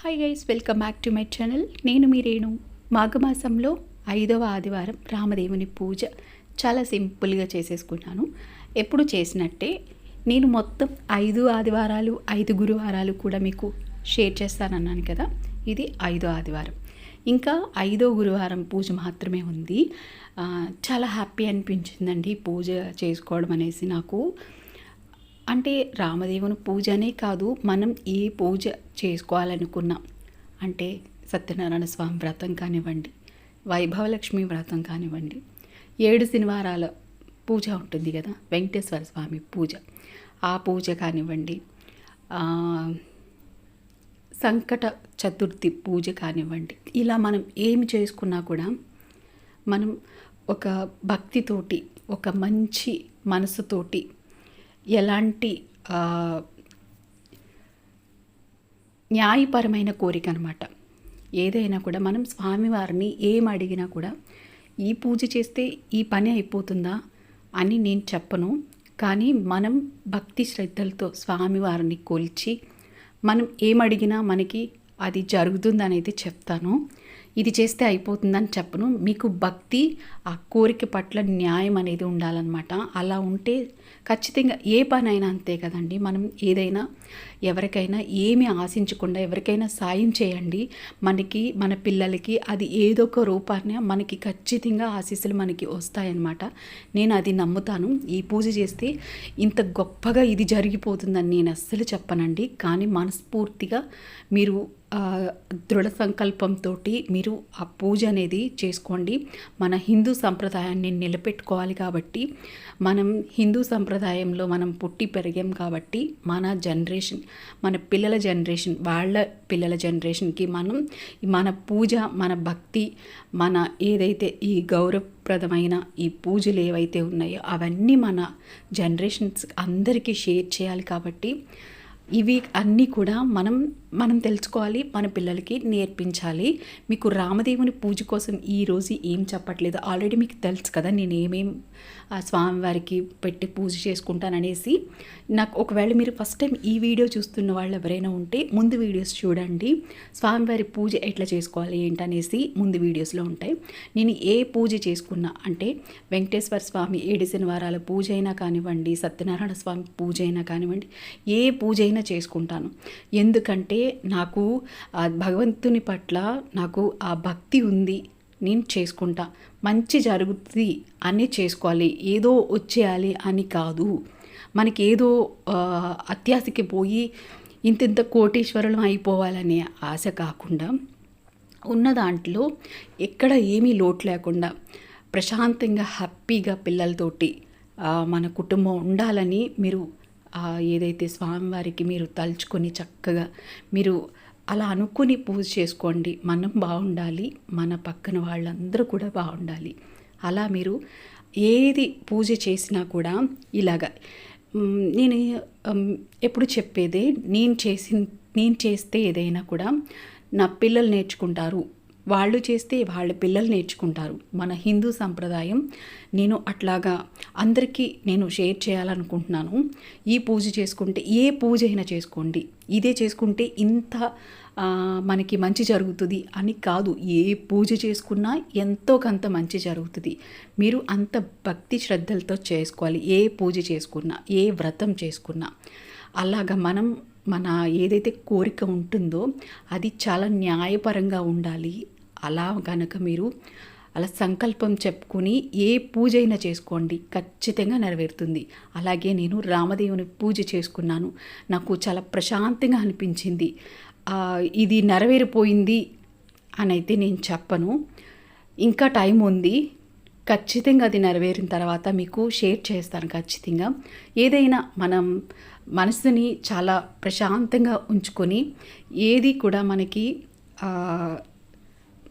Hi guys, welcome back to my channel. నేను మీ రేణు. మాఘమాసంలో 5వ ఆదివారం రామదేవుని పూజ చాలా సింపుల్గా చేసేసుకున్నాను. ఎప్పుడు చేసినట్టే నేను మొత్తం 5 ఆదివారాలు 5 గురువారాలు కూడా మీకు షేర్ చేస్తానన్నాను కదా. ఇది 5వ ఆదివారం, ఇంకా 5వ గురువారం పూజ మాత్రమే ఉంది. చాలా హ్యాపీ అనిపించిందండి పూజ చేసుకోవడం అనేసి నాకు. అంటే రామదేవుని పూజనే కాదు, మనం ఏ పూజ చేసుకోవాలనుకున్నా, అంటే సత్యనారాయణ స్వామి వ్రతం కానివ్వండి, వైభవలక్ష్మి వ్రతం కానివ్వండి, 7 శనివారాల పూజ ఉంటుంది కదా, వెంకటేశ్వర స్వామి పూజ, ఆ పూజ కానివ్వండి, సంకట చతుర్థి పూజ కానివ్వండి, ఇలా మనం ఏమి చేసుకున్నా కూడా మనం ఒక భక్తితోటి, ఒక మంచి మనసుతోటి, ఎలాంటి న్యాయపరమైన కోరిక అనమాట, ఏదైనా కూడా మనం స్వామివారిని ఏం అడిగినా కూడా ఈ పూజ చేస్తే ఈ పని అయిపోతుందా అని నేను చెప్పను. కానీ మనం భక్తి శ్రద్ధలతో స్వామివారిని కొలిచి మనం ఏమడిగినా మనకి అది జరుగుతుందని అయితే చెప్తాను. ఇది చేస్తే అయిపోతుందని చెప్పను. మీకు భక్తి, ఆ కోరిక పట్ల న్యాయం అనేది ఉండాలన్నమాట. అలా ఉంటే ఖచ్చితంగా ఏ పని అయినా అంతే కదండి. మనం ఏదైనా ఎవరికైనా ఏమి ఆశించకుండా ఎవరికైనా సాయం చేయండి, మనకి మన పిల్లలకి అది ఏదో ఒక రూపాన్ని మనకి ఖచ్చితంగా ఆశీస్సులు మనకి వస్తాయన్నమాట. నేను అది నమ్ముతాను. ఈ పూజ చేస్తే ఇంత గొప్పగా ఇది జరిగిపోతుందని నేను అస్సలు చెప్పనండి. కానీ మనస్ఫూర్తిగా మీరు దృఢ సంకల్పంతో మీరు ఆ పూజ అనేది చేసుకోండి. మన హిందూ సంప్రదాయాన్ని నిలబెట్టుకోవాలి కాబట్టి, మనం హిందూ సంప్రదాయంలో మనం పుట్టి పెరిగాం కాబట్టి, మన జనరేషన్, మన పిల్లల జనరేషన్, వాళ్ళ పిల్లల జనరేషన్కి మన పూజ, మన భక్తి, మన ఏదైతే ఈ గౌరవప్రదమైన ఈ పూజలు ఏవైతే ఉన్నాయో అవన్నీ మన జనరేషన్స్ అందరికీ షేర్ చేయాలి. కాబట్టి ఇవి అన్నీ కూడా మనం తెలుసుకోవాలి, మన పిల్లలకి నేర్పించాలి. మీకు రామదేవుని పూజ కోసం ఈరోజు ఏం చెప్పట్లేదు, ఆల్రెడీ మీకు తెలుసు కదా నేను ఏమేం స్వామివారికి పెట్టి పూజ చేసుకుంటాననేసి. నాకు ఒకవేళ మీరు ఫస్ట్ టైం ఈ వీడియో చూస్తున్న వాళ్ళు ఎవరైనా ఉంటే ముందు వీడియోస్ చూడండి, స్వామివారి పూజ ఎట్లా చేసుకోవాలి ఏంటనేసి ముందు వీడియోస్లో ఉంటాయి. నేను ఏ పూజ చేసుకున్నా, అంటే వెంకటేశ్వర స్వామి 7 శనివారాల పూజ అయినా కానివ్వండి, సత్యనారాయణ స్వామి పూజ అయినా కానివ్వండి, ఏ పూజ అయినా చేసుకుంటాను. ఎందుకంటే నాకు ఆ భగవంతుని పట్ల నాకు ఆ భక్తి ఉంది, నేను చేసుకుంటా. మంచి జరుగుతుంది అని చేసుకోవాలి, ఏదో వచ్చేయాలి అని కాదు. మనకి ఏదో అత్యాశకి పోయి ఇంత కోటీశ్వరులం అయిపోవాలనే ఆశ కాకుండా, ఉన్న దాంట్లో ఎక్కడ ఏమీ లోటు లేకుండా ప్రశాంతంగా హ్యాపీగా పిల్లలతోటి మన కుటుంబం ఉండాలని మీరు ఏదైతే స్వామివారికి మీరు తలుచుకొని చక్కగా మీరు అలా అనుకుని పూజ చేసుకోండి. మనం బాగుండాలి, మన పక్కన వాళ్ళందరూ కూడా బాగుండాలి. అలా మీరు ఏది పూజ చేసినా కూడా ఇలాగా నేను ఎప్పుడు చెప్పేదే, నేను చేస్తే ఏదైనా కూడా నా పిల్లలు నేర్చుకుంటారు, వాళ్ళు చేస్తే వాళ్ళ పిల్లలు నేర్చుకుంటారు. మన హిందూ సంప్రదాయం నేను అట్లాగా అందరికీ నేను షేర్ చేయాలనుకుంటున్నాను. ఈ పూజ చేసుకుంటే, ఏ పూజ అయినా చేసుకోండి, ఇదే చేసుకుంటే ఇంత మనకి మంచి జరుగుతుంది అని కాదు. ఏ పూజ చేసుకున్నా ఎంతో కొంత మంచి జరుగుతుంది. మీరు అంత భక్తి శ్రద్ధలతో చేసుకోవాలి. ఏ పూజ చేసుకున్నా, ఏ వ్రతం చేసుకున్నా అలాగా మన ఏదైతే కోరిక ఉంటుందో అది చాలా న్యాయపరంగా ఉండాలి. అలా కనుక మీరు అలా సంకల్పం చెప్పుకొని ఏ పూజ అయినా చేసుకోండి, ఖచ్చితంగా నెరవేరుతుంది. అలాగే నేను రామదేవుని పూజ చేసుకున్నాను, నాకు చాలా ప్రశాంతంగా అనిపించింది. ఇది నెరవేరిపోయింది అని అయితే నేను చెప్పను. ఇంకా టైం ఉంది, ఖచ్చితంగా అది నెరవేరిన తర్వాత మీకు షేర్ చేస్తాను ఖచ్చితంగా. ఏదైనా మనం మనసుని చాలా ప్రశాంతంగా ఉంచుకొని, ఏది కూడా మనకి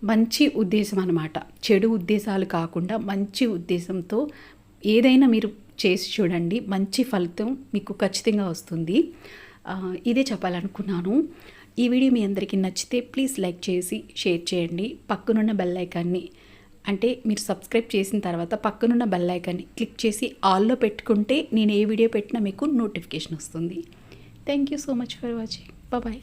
మంచి ఉద్దేశం అన్నమాట, చెడు ఉద్దేశాలు కాకుండా మంచి ఉద్దేశంతో ఏదైనా మీరు చేసి చూడండి, మంచి ఫలితం మీకు ఖచ్చితంగా వస్తుంది. ఇదే చెప్పాలనుకున్నాను. ఈ వీడియో మీ అందరికీ నచ్చితే ప్లీజ్ లైక్ చేసి షేర్ చేయండి. పక్కనున్న బెల్ ఐకాన్ని, అంటే మీరు సబ్స్క్రైబ్ చేసిన తర్వాత పక్కనున్న బెల్ ఐకాన్ని క్లిక్ చేసి ఆల్లో పెట్టుకుంటే నేను ఏ వీడియో పెట్టినా మీకు నోటిఫికేషన్ వస్తుంది. Thank you so much for watching. Bye.